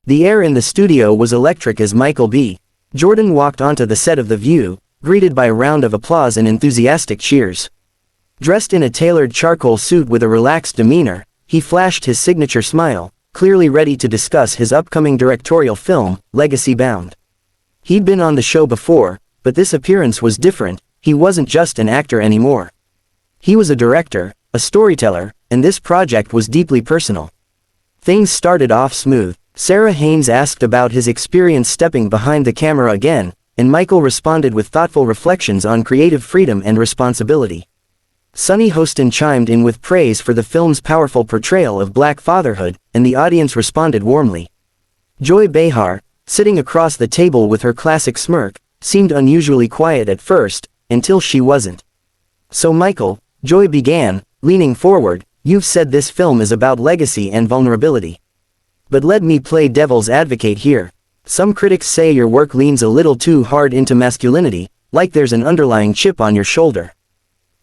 The air in the studio was electric as Michael B. Jordan walked onto the set of The View, greeted by a round of applause and enthusiastic cheers. Dressed in a tailored charcoal suit with a relaxed demeanor, he flashed his signature smile, clearly ready to discuss his upcoming directorial film, Legacy Bound. He'd been on the show before, but this appearance was different. He wasn't just an actor anymore. He was a director, a storyteller, and this project was deeply personal. Things started off smooth. Sarah Haynes asked about his experience stepping behind the camera again, and Michael responded with thoughtful reflections on creative freedom and responsibility. Sunny Hostin chimed in with praise for the film's powerful portrayal of Black fatherhood, and the audience responded warmly. Joy Behar, sitting across the table with her classic smirk, seemed unusually quiet at first, until she wasn't. "So Michael," Joy began, leaning forward, "you've said this film is about legacy and vulnerability. But let me play devil's advocate here. Some critics say your work leans a little too hard into masculinity, like there's an underlying chip on your shoulder.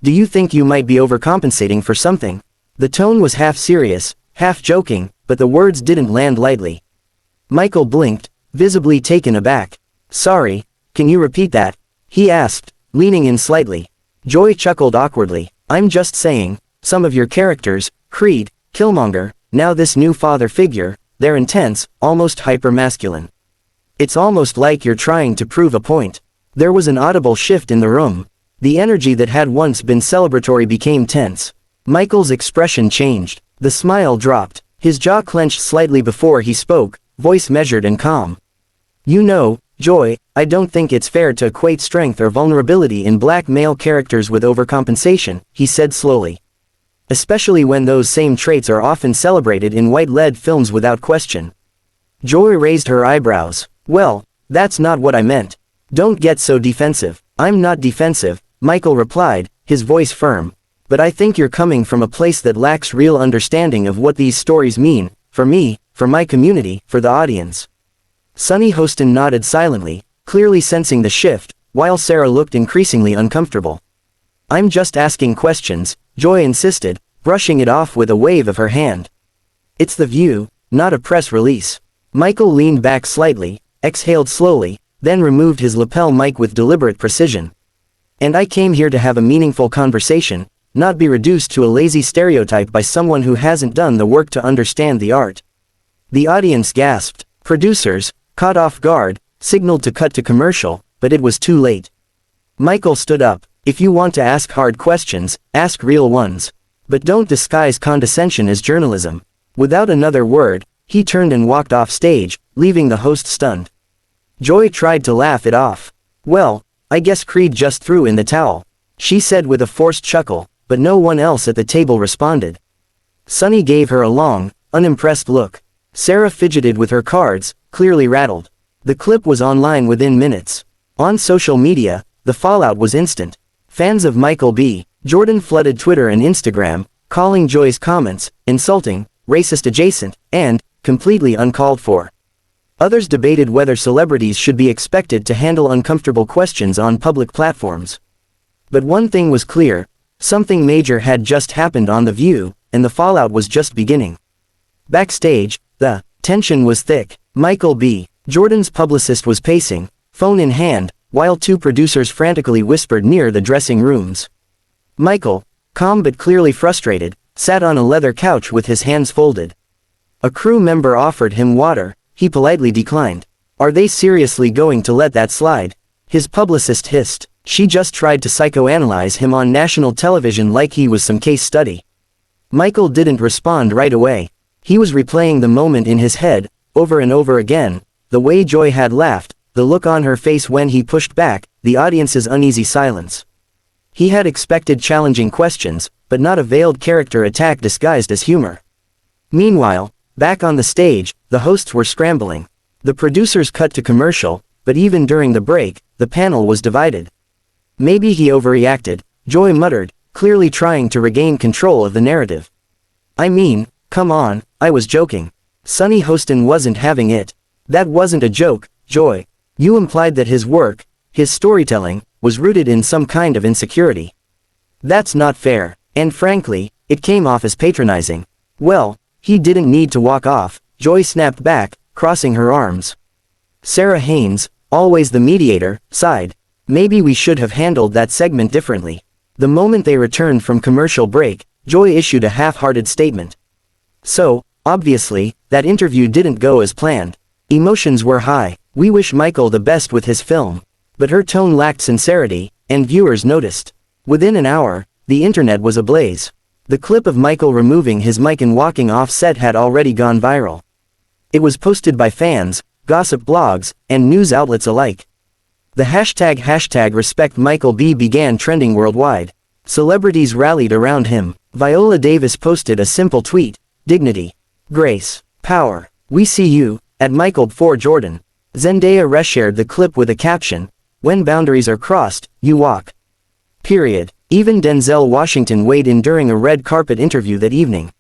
Do you think you might be overcompensating for something?" The tone was half serious, half joking, but the words didn't land lightly. Michael blinked, visibly taken aback. "Sorry, can you repeat that?" he asked, leaning in slightly. Joy chuckled awkwardly. "I'm just saying, some of your characters, Creed, Killmonger, now this new father figure, they're intense, almost hyper-masculine. It's almost like you're trying to prove a point." There was an audible shift in the room. The energy that had once been celebratory became tense. Michael's expression changed. The smile dropped. His jaw clenched slightly before he spoke, voice measured and calm. "You know, Joy, I don't think it's fair to equate strength or vulnerability in Black male characters with overcompensation," he said slowly. "Especially when those same traits are often celebrated in white-led films without question." Joy raised her eyebrows. "Well, that's not what I meant. Don't get so defensive." "I'm not defensive," Michael replied, his voice firm. "But I think you're coming from a place that lacks real understanding of what these stories mean, for me, for my community, for the audience." Sunny Hostin nodded silently, clearly sensing the shift, while Sarah looked increasingly uncomfortable. "I'm just asking questions," Joy insisted, brushing it off with a wave of her hand. "It's The View, not a press release." Michael leaned back slightly, exhaled slowly, then removed his lapel mic with deliberate precision. "And I came here to have a meaningful conversation, not be reduced to a lazy stereotype by someone who hasn't done the work to understand the art." The audience gasped. Producers, caught off guard, signaled to cut to commercial, but it was too late. Michael stood up. "If you want to ask hard questions, ask real ones. But don't disguise condescension as journalism." Without another word, he turned and walked off stage, leaving the host stunned. Joy tried to laugh it off. "Well, I guess Creed just threw in the towel," she said with a forced chuckle, but no one else at the table responded. Sunny gave her a long, unimpressed look. Sarah fidgeted with her cards, clearly rattled. The clip was online within minutes. On social media, the fallout was instant. Fans of Michael B. Jordan flooded Twitter and Instagram, calling Joy's comments insulting, racist adjacent, and completely uncalled for. Others debated whether celebrities should be expected to handle uncomfortable questions on public platforms. But one thing was clear, something major had just happened on The View, and the fallout was just beginning. Backstage, the tension was thick. Michael B. Jordan's publicist was pacing, phone in hand, while two producers frantically whispered near the dressing rooms. Michael, calm but clearly frustrated, sat on a leather couch with his hands folded. A crew member offered him water, he politely declined. "Are they seriously going to let that slide?" his publicist hissed. "She just tried to psychoanalyze him on national television like he was some case study." Michael didn't respond right away. He was replaying the moment in his head, over and over again, the way Joy had laughed, the look on her face when he pushed back, the audience's uneasy silence. He had expected challenging questions, but not a veiled character attack disguised as humor. Meanwhile, back on the stage, the hosts were scrambling. The producers cut to commercial, but even during the break, the panel was divided. "Maybe he overreacted," Joy muttered, clearly trying to regain control of the narrative. "I mean, come on, I was joking." Sunny Hostin wasn't having it. "That wasn't a joke, Joy. You implied that his work, his storytelling, was rooted in some kind of insecurity. That's not fair, and frankly, it came off as patronizing." "Well, he didn't need to walk off," Joy snapped back, crossing her arms. Sarah Haynes, always the mediator, sighed. Maybe we should have handled that segment differently. The moment they returned from commercial break, Joy issued a half-hearted statement. So, obviously, that interview didn't go as planned. Emotions were high. We wish Michael the best with his film. But her tone lacked sincerity, and viewers noticed. Within an hour, the internet was ablaze. The clip of Michael removing his mic and walking off set had already gone viral. It was posted by fans, gossip blogs, and news outlets alike. The hashtag #RespectMichaelB began trending worldwide. Celebrities rallied around him. Viola Davis posted a simple tweet: dignity, grace, power. We see you, at Michael4Jordan. Zendaya reshared the clip with a caption: when boundaries are crossed, you walk. Period. Even Denzel Washington weighed in during a red carpet interview that evening.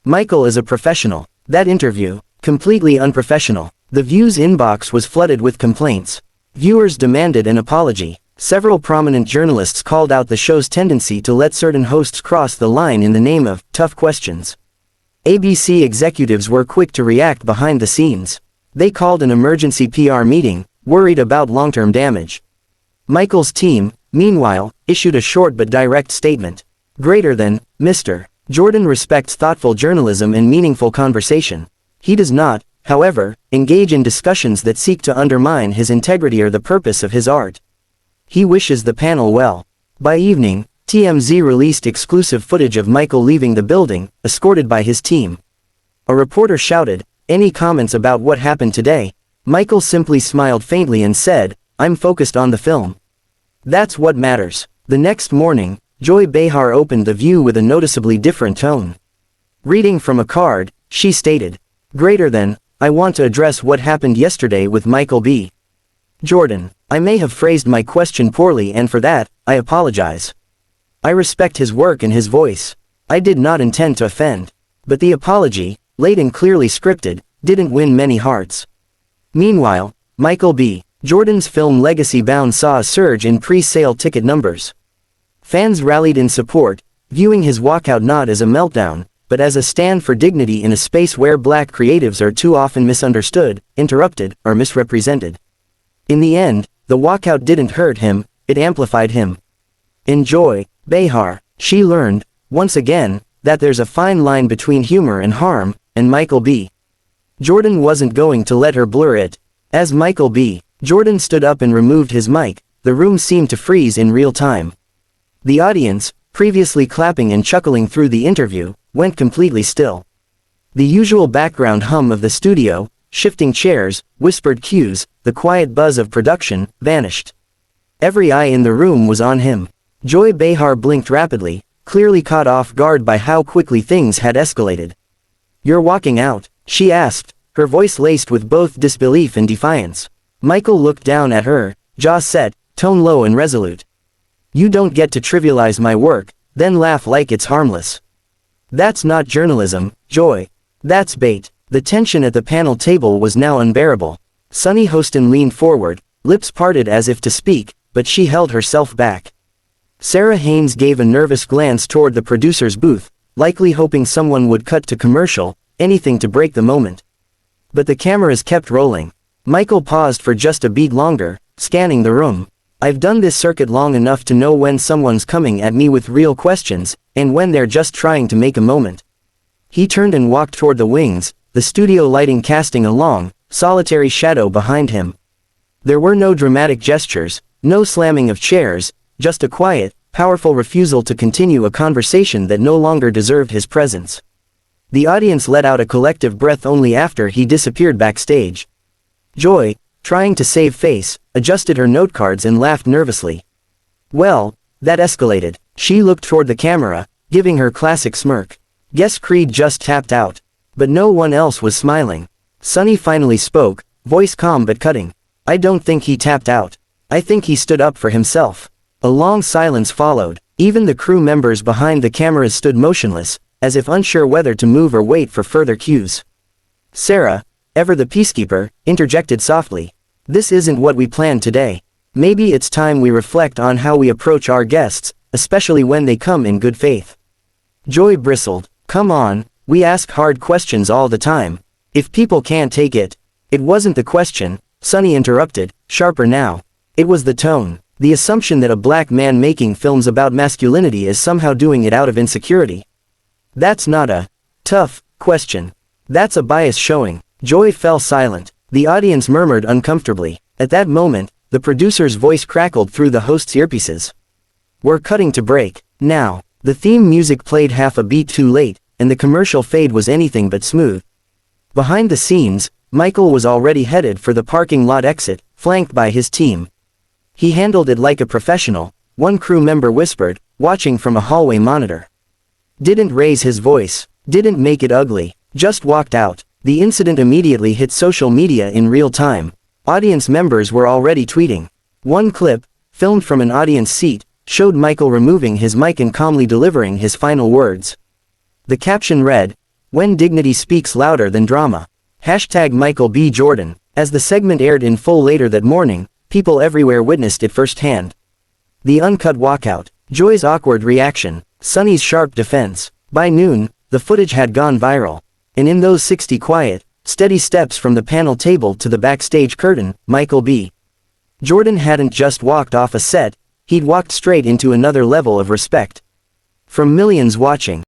Michael is a professional. That interview, completely unprofessional. The View's inbox was flooded with complaints. Viewers demanded an apology. Several prominent journalists called out the show's tendency to let certain hosts cross the line in the name of tough questions. ABC executives were quick to react behind the scenes. They called an emergency PR meeting, worried about long-term damage. Michael's team, meanwhile, issued a short but direct statement. Greater than, Mr. Jordan respects thoughtful journalism and meaningful conversation. He does not, however, engage in discussions that seek to undermine his integrity or the purpose of his art. He wishes the panel well. By evening, TMZ released exclusive footage of Michael leaving the building, escorted by his team. A reporter shouted, "Any comments about what happened today?" Michael simply smiled faintly and said, "I'm focused on the film. That's what matters." The next morning, Joy Behar opened The View with a noticeably different tone. Reading from a card, she stated, "Greater than, I want to address what happened yesterday with Michael B. Jordan. I may have phrased my question poorly, and for that, I apologize. I respect his work and his voice. I did not intend to offend. But the apology, late and clearly scripted, didn't win many hearts." Meanwhile, Michael B. Jordan's film Legacy Bound saw a surge in pre-sale ticket numbers. Fans rallied in support, viewing his walkout not as a meltdown, but as a stand for dignity in a space where black creatives are too often misunderstood, interrupted, or misrepresented. In the end, the walkout didn't hurt him, it amplified him. In Joy Behar, she learned, once again, that there's a fine line between humor and harm, and Michael B. Jordan wasn't going to let her blur it. As Michael B. Jordan stood up and removed his mic, the room seemed to freeze in real time. The audience, previously clapping and chuckling through the interview, went completely still. The usual background hum of the studio, shifting chairs, whispered cues, the quiet buzz of production, vanished. Every eye in the room was on him. Joy Behar blinked rapidly, clearly caught off guard by how quickly things had escalated. "You're walking out?" she asked, her voice laced with both disbelief and defiance. Michael looked down at her, jaw set, tone low and resolute. "You don't get to trivialize my work, then laugh like it's harmless. That's not journalism, Joy. That's bait." The tension at the panel table was now unbearable. Sunny Hostin leaned forward, lips parted as if to speak, but she held herself back. Sarah Haynes gave a nervous glance toward the producer's booth, likely hoping someone would cut to commercial, anything to break the moment. But the cameras kept rolling. Michael paused for just a beat longer, scanning the room. "I've done this circuit long enough to know when someone's coming at me with real questions, and when they're just trying to make a moment." He turned and walked toward the wings, the studio lighting casting a long, solitary shadow behind him. There were no dramatic gestures, no slamming of chairs, just a quiet, powerful refusal to continue a conversation that no longer deserved his presence. The audience let out a collective breath only after he disappeared backstage. Joy, trying to save face, adjusted her notecards and laughed nervously. "Well, that escalated." She looked toward the camera, giving her classic smirk. "Guess Creed just tapped out." But no one else was smiling. Sunny finally spoke, voice calm but cutting. "I don't think he tapped out. I think he stood up for himself." A long silence followed. Even the crew members behind the cameras stood motionless, as if unsure whether to move or wait for further cues. Sarah, ever the peacekeeper, interjected softly. "This isn't what we planned today. Maybe it's time we reflect on how we approach our guests, especially when they come in good faith." Joy bristled. "Come on, we ask hard questions all the time. If people can't take it, It wasn't the question, Sonny interrupted, sharper now. It was the tone, the assumption that a black man making films about masculinity is somehow doing it out of insecurity. That's not a tough question. That's a bias showing. Joy fell silent. The audience murmured uncomfortably. At that moment, the producer's voice crackled through the host's earpieces. We're cutting to break. Now. The theme music played half a beat too late, and the commercial fade was anything but smooth. Behind the scenes, Michael was already headed for the parking lot exit, flanked by his team. He handled it like a professional, one crew member whispered, watching from a hallway monitor. Didn't raise his voice, didn't make it ugly, just walked out. The incident immediately hit social media in real time. Audience members were already tweeting. One clip, filmed from an audience seat, showed Michael removing his mic and calmly delivering his final words. The caption read, "When dignity speaks louder than drama." Hashtag Michael B. Jordan. As the segment aired in full later that morning, people everywhere witnessed it firsthand. The uncut walkout, Joy's awkward reaction, Sonny's sharp defense. By noon, the footage had gone viral. And in those 60 quiet, steady steps from the panel table to the backstage curtain, Michael B. Jordan hadn't just walked off a set, he'd walked straight into another level of respect. From millions watching,